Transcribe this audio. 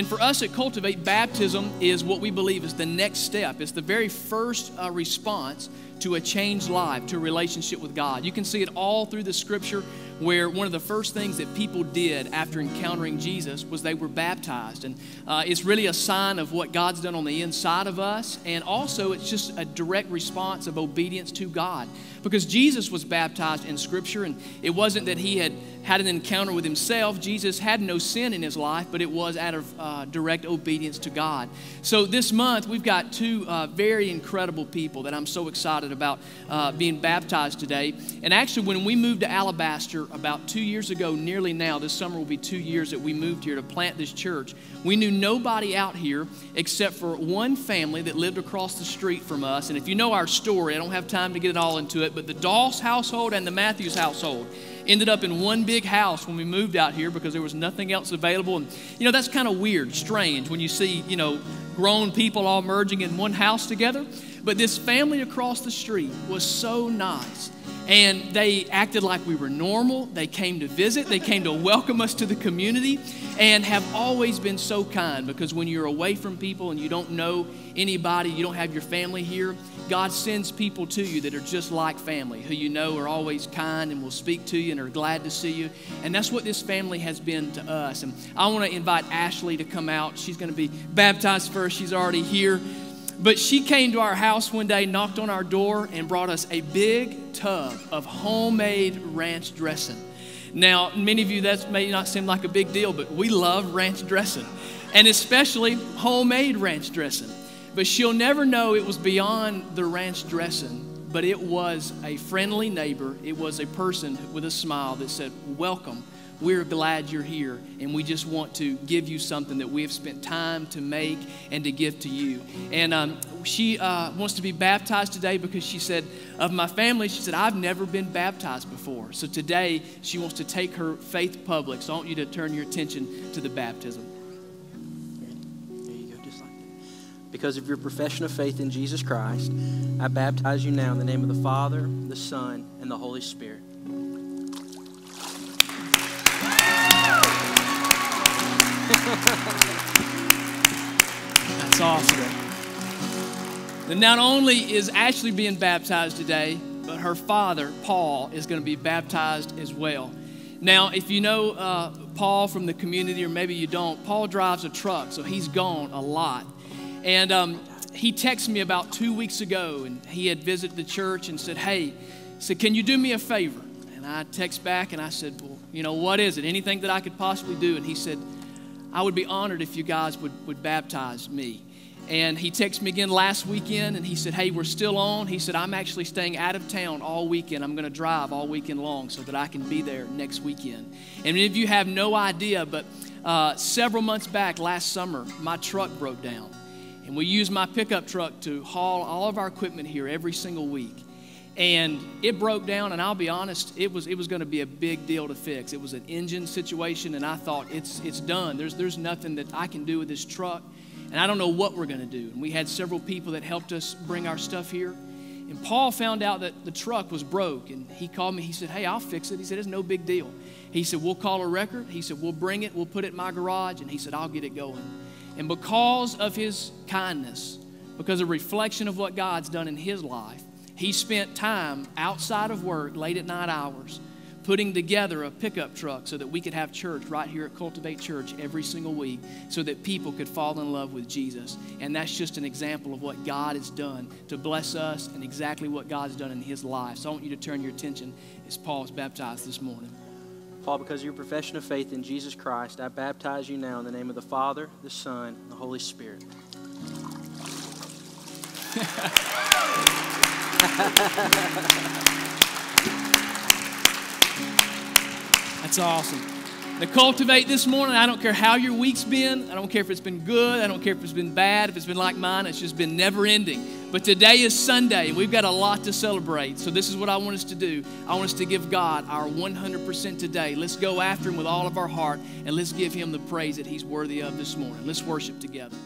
And for us at Cultivate, baptism is what we believe is the next step. It's the very first response to a changed life, to a relationship with God. You can see it all through the Scripture, where one of the first things that people did after encountering Jesus was they were baptized. And it's really a sign of what God's done on the inside of us, and also it's just a direct response of obedience to God. Because Jesus was baptized in Scripture, and it wasn't that he had an encounter with himself. Jesus had no sin in his life, but it was out of direct obedience to God. So this month, we've got two very incredible people that I'm so excited about being baptized today. And actually, when we moved to Alabaster about 2 years ago, nearly now, this summer will be 2 years that we moved here to plant this church, we knew nobody out here except for one family that lived across the street from us. And if you know our story, I don't have time to get it all into it, but the Doss household and the Matthews household ended up in one big house when we moved out here because there was nothing else available. And, that's kind of weird, strange when you see, grown people all merging in one house together. But this family across the street was so nice. And they acted like we were normal. They came to visit. They came to welcome us to the community and have always been so kind, because when you're away from people and you don't know anybody, you don't have your family here, God sends people to you that are just like family, who you know are always kind and will speak to you and are glad to see you. And that's what this family has been to us. And I want to invite Ashley to come out. She's going to be baptized first. She's already here. But she came to our house one day, knocked on our door, and brought us a big tub of homemade ranch dressing. Now, many of you, that may not seem like a big deal, but we love ranch dressing, and especially homemade ranch dressing. But she'll never know it was beyond the ranch dressing, but it was a friendly neighbor. It was a person with a smile that said, "Welcome. We're glad you're here, and we just want to give you something that we have spent time to make and to give to you." And she wants to be baptized today because she said, of my family, she said, I've never been baptized before. So today, she wants to take her faith public. So I want you to turn your attention to the baptism. There you go, just like that. Because of your profession of faith in Jesus Christ, I baptize you now in the name of the Father, the Son, and the Holy Spirit. That's awesome. And not only is Ashley being baptized today, but her father, Paul, is going to be baptized as well. Now, if you know Paul from the community, or maybe you don't, Paul drives a truck, so he's gone a lot. And he texted me about 2 weeks ago, and he had visited the church and said, "Hey," said, "can you do me a favor?" And I text back and I said, "Well, what is it? Anything that I could possibly do?" And he said, "I would be honored if you guys would baptize me." And he texted me again last weekend, and he said, "Hey, we're still on." He said, "I'm actually staying out of town all weekend. I'm going to drive all weekend long so that I can be there next weekend." And many of you have no idea, but several months back, last summer, my truck broke down. And we used my pickup truck to haul all of our equipment here every single week. And it broke down, and I'll be honest, it was going to be a big deal to fix. It was an engine situation, and I thought, it's done. There's nothing that I can do with this truck, and I don't know what we're going to do. And we had several people that helped us bring our stuff here. And Paul found out that the truck was broke, and he called me. He said, "Hey, I'll fix it." He said, "It's no big deal." He said, "We'll call a record." He said, "We'll bring it. We'll put it in my garage." And he said, "I'll get it going." And because of his kindness, because of a reflection of what God's done in his life, he spent time outside of work, late at night hours, putting together a pickup truck so that we could have church right here at Cultivate Church every single week, so that people could fall in love with Jesus. And that's just an example of what God has done to bless us and exactly what God's done in his life. So I want you to turn your attention as Paul is baptized this morning. Paul, because of your profession of faith in Jesus Christ, I baptize you now in the name of the Father, the Son, and the Holy Spirit. That's awesome. To Cultivate this morning, I don't care how your week's been. I don't care if it's been good. I don't care if it's been bad. If it's been like mine, it's just been never ending. But today is Sunday, and we've got a lot to celebrate. So this is what I want us to do. I want us to give God our 100% today. Let's go after him with all of our heart, and let's give him the praise that he's worthy of this morning. Let's worship together.